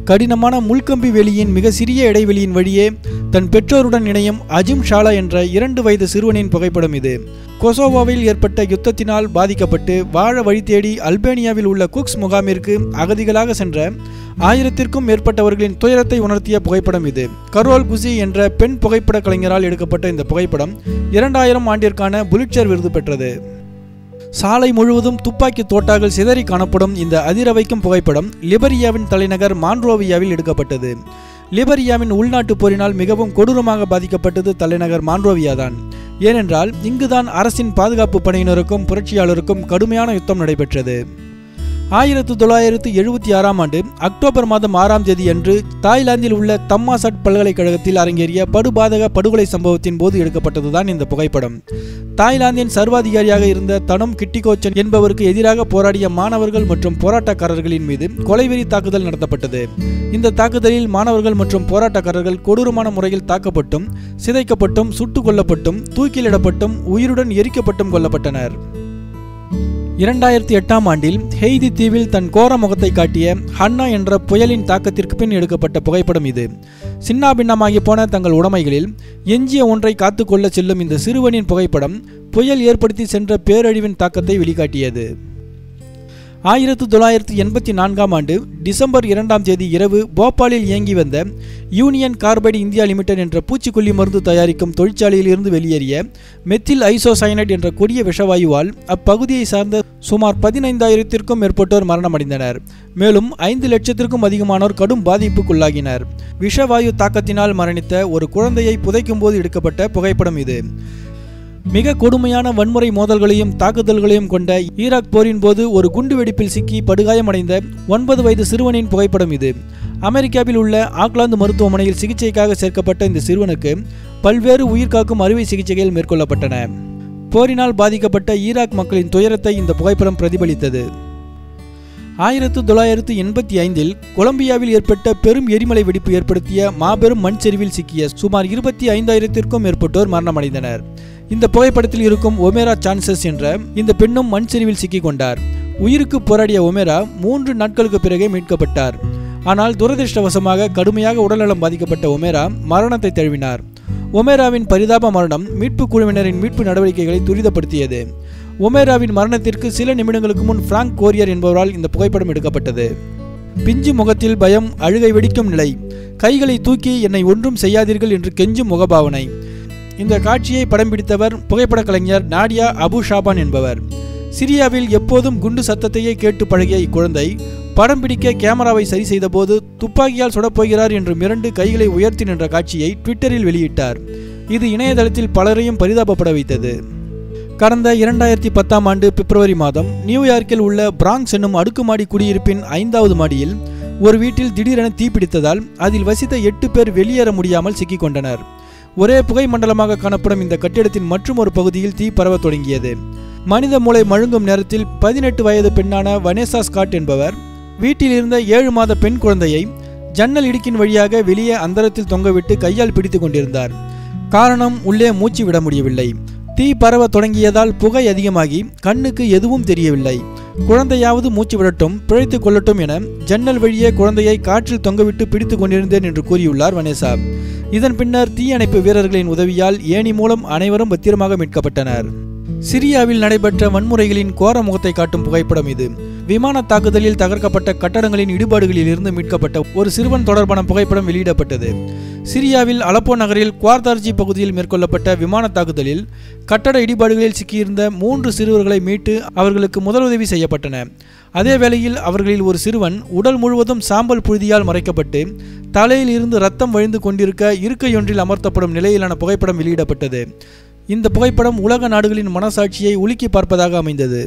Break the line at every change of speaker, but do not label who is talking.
கடினமான முள்கம்பி வேலியின் மிக சிறிய இடைவெளியின் வழியே தன் பெற்றோருடன் இணையும் அஜிம் ஷாலா என்ற 2 வயது சிறுவனின் புகைப்படம் இது. கொசோவோவில் ஏற்பட்ட யுத்தத்தினால் பாதிக்கப்பட்டு வாழ வழி தேடி அல்பேனியாவில் உள்ள குக்ஸ் முகாமிற்கு அகதிகளாக சென்ற 1000க்கும் மேற்பட்டவர்களின் துயரத்தை உணர்த்திய புகைப்படம் இது. கரோல் குசி என்ற பெண் புகைப்பட கலைஞரால் எடுக்கப்பட்ட இந்த புகைப்படம் 2000 ஆண்டிற்கான புலிட்சர் விருது பெற்றது. சாலை முழுவதும் துப்பாக்கி தோட்டாக்கள் சிதறி காணப்படும் இந்த அதிர வைக்கும் புகைப்படம் லிபரியாவின் தலைநகர் மான்ரோவியாவில் எடுக்கப்பட்டது. லிபரியாவின் உள்நாட்டு போரினால் மிகவும் கொடூரமாக பாதிக்கப்பட்டது தலைநகர் மான்ரோவியா தான். ஏனென்றால் இங்குதான் அரசின் பாதுகாப்பு படையினருக்கும் புரட்சியாளருக்கும் கடுமையான யுத்தம் நடைபெற்றது. 1976ஆம் ஆண்டு அக்டோபர் மாதம் 6ஆம் தேதி அன்று தாய்லாந்தில் உள்ள தம்மாசட் பல்கலைக்கழகத்தில் அரங்கேறிய படுபாதக படுகொலை சம்பவத்தின் போது எடுக்கப்பட்டதுதான் இந்த புகைப்படம். தாய்லாந்தின் சர்வாதிகாரியாக இருந்த தனம் கிட்டிகோச்சன் என்பவருக்கு எதிராக போராடிய மாணவர்கள் மற்றும் போராட்டக்காரர்களின் மீது கொலைவெறி தாக்குதல் நடத்தப்பட்டது. இந்த தாக்குதலில் மாணவர்கள் மற்றும் போராட்டக்காரர்கள் கொடூரமான முறையில் தாக்கப்பட்டும் சிதைக்கப்பட்டும் சுட்டுக் கொல்லப்பட்டும் தூக்கிலிடப்பட்டும் உயிருடன் எரிக்கப்பட்டும் கொல்லப்பட்டனர். 2008ஆம் ஆண்டில் ஹெய்தி தீவில் தன் கோர முகத்தை காட்டிய ஹன்னா என்ற புயலின் தாக்கத்திற்கு பின் எடுக்கப்பட்ட புகைப்படம் இது. சின்னாபின்னமாகி போன தங்கள் உடைமைகளில் எஞ்சிய ஒன்றை காத்துக்கொள்ள செல்லும் இந்த சிறுவனின் புகைப்படம் புயல் ஏற்படுத்தி சென்ற பேரழிவின் தாக்கத்தை வெளிக்காட்டியது. 1984ஆம் ஆண்டு டிசம்பர் 2ஆம் தேதி இரவு போபாலில் இயங்கி வந்த யூனியன் கார்பைடு இந்தியா லிமிடெட் என்ற பூச்சிக்கொல்லி மருந்து தயாரிக்கும் தொழிற்சாலையில் இருந்து வெளியேறிய மெத்தில் ஐசோசயனைட் என்ற கொடிய விஷவாயுவால் அப்பகுதியை சார்ந்த சுமார் 15,000க்கும் மேற்பட்டோர் மரணமடைந்தனர். மேலும் 5 லட்சத்திற்கும் அதிகமானோர் கடும் பாதிப்புக்குள்ளாகினர். விஷவாயு தாக்கத்தினால் மரணித்த ஒரு குழந்தையை புதைக்கும் போது எடுக்கப்பட்ட புகைப்படம் இது. மிக கொடுமையான வன்முறை மோதல்களையும் தாக்குதல்களையும் கொண்ட ஈராக் போரின் போது ஒரு குண்டு வெடிப்பில் சிக்கி படுகாயமடைந்த 9 வயது சிறுவனின் புகைப்படம் இது. அமெரிக்காவில் உள்ள ஆக்லாந்து மருத்துவமனையில் சிகிச்சைக்காக சேர்க்கப்பட்ட இந்த சிறுவனுக்கு பல்வேறு உயிர்காக்கும் அறுவை சிகிச்சைகள் மேற்கொள்ளப்பட்டன. போரினால் பாதிக்கப்பட்ட ஈராக் மக்களின் துயரத்தை இந்த புகைப்படம் பிரதிபலித்தது. 1985இல் கொலம்பியாவில் ஏற்பட்ட பெரும் எரிமலை வெடிப்பு ஏற்படுத்திய மாபெரும் மண் சரிவில் சிக்கிய சுமார் 25,000க்கும் மேற்பட்டோர் மரணமடைந்தனர். இந்த புகைப்படத்தில் இருக்கும் ஒமேரா சான்சஸ் என்ற இந்த பெண்ணும் மண் சரிவில் சிக்கிக் கொண்டார். உயிருக்கு போராடிய ஒமேரா 3 நாட்களுக்கு பிறகே மீட்கப்பட்டார். ஆனால் துரதிருஷ்டவசமாக கடுமையாக உடல்நலம் பாதிக்கப்பட்ட ஒமேரா மரணத்தை தழுவினார். ஒமேராவின் பரிதாப மரணம் மீட்பு குழுவினரின் மீட்பு நடவடிக்கைகளை துரிதப்படுத்தியது. ஒமேராவின் மரணத்திற்கு சில நிமிடங்களுக்கு முன் பிராங்க் கோரியர் என்பவரால் இந்த புகைப்படம் எடுக்கப்பட்டது. பிஞ்சு முகத்தில் பயம், அழுகை வெடிக்கும் நிலை, கைகளை தூக்கி என்னை ஒன்றும் செய்யாதீர்கள் என்று கெஞ்சும் முகபாவனை. இந்த காட்சியை படம் பிடித்தவர் புகைப்பட கலைஞர் நாடியா அபு ஷாபான் என்பவர். சிரியாவில் எப்போதும் குண்டு சத்தத்தையே கேட்டு பழகிய இக்குழந்தை படம் பிடிக்க கேமராவை சரி செய்த போது துப்பாக்கியால் சுடப்போகிறார் என்று மிரண்டு கைகளை உயர்த்தி நின்ற காட்சியை ட்விட்டரில் வெளியிட்டார். இது இணையதளத்தில் பலரையும் பரிதாபப்பட வைத்தது. கடந்த 2010ஆம் ஆண்டு பிப்ரவரி மாதம் நியூயார்க்கில் உள்ள பிராங்க்ஸ் என்னும் அடுக்குமாடி குடியிருப்பின் 5வது மாடியில் ஒரு வீட்டில் திடீரென தீப்பிடித்ததால் அதில் வசித்த 8 பேர் வெளியேற முடியாமல் சிக்கிக் கொண்டனர். ஒரே புகை மண்டலமாக காணப்படும் இந்த கட்டிடத்தின் மற்றும் ஒரு பகுதியில் தீ பரவ தொடங்கியது. மனித மூளை மழுங்கும் நேரத்தில் 18 வயது பெண்ணான வனேசா ஸ்காட் என்பவர் வீட்டில் இருந்த 7 மாத பெண் குழந்தையை ஜன்னல் இடுக்கின் வழியாக வெளியே அந்தரத்தில் தொங்கவிட்டு கையால் பிடித்து கொண்டிருந்தார். காரணம், உள்ளே மூச்சு விட முடியவில்லை. தீ பரவ தொடங்கியதால் புகை அதிகமாகி கண்ணுக்கு எதுவும் தெரியவில்லை. குழந்தையாவது மூச்சு விடட்டும், பிழைத்து கொள்ளட்டும் என ஜன்னல் வழியே குழந்தையை காற்றில் தொங்கவிட்டு பிடித்து கொண்டிருந்தேன் என்று கூறியுள்ளார் வனேசா. இதன் பின்னர் தீயணைப்பு வீரர்களின் உதவியால் ஏணி மூலம் அனைவரும் பத்திரமாக மீட்கப்பட்டனர். சிரியாவில் நடைபெற்ற வன்முறைகளின் கோர முகத்தை காட்டும் புகைப்படம் இது. விமான தாக்குதலில் தகர்க்கப்பட்ட கட்டடங்களின் இடிபாடுகளில் இருந்து மீட்கப்பட்ட ஒரு சிறுவன் தொடர்பான புகைப்படம் வெளியிடப்பட்டது. சிரியாவில் அலப்போ நகரில் குவார்தார்ஜி பகுதியில் மேற்கொள்ளப்பட்ட விமான தாக்குதலில் கட்டட இடிபாடுகளில் சிக்கியிருந்த 3 சிறுவர்களை மீட்டு அவர்களுக்கு முதலுதவி செய்யப்பட்டன. அதே வேளையில் அவர்களில் ஒரு சிறுவன் உடல் முழுவதும் சாம்பல் புழுதியால் மறைக்கப்பட்டு தலையில் இருந்து ரத்தம் வழிந்து கொண்டிருக்க இருக்கையொன்றில் அமர்த்தப்படும் நிலையிலான புகைப்படம் வெளியிடப்பட்டது. இந்த புகைப்படம் உலக நாடுகளின் மனசாட்சியை உலுக்கி பார்ப்பதாக அமைந்தது.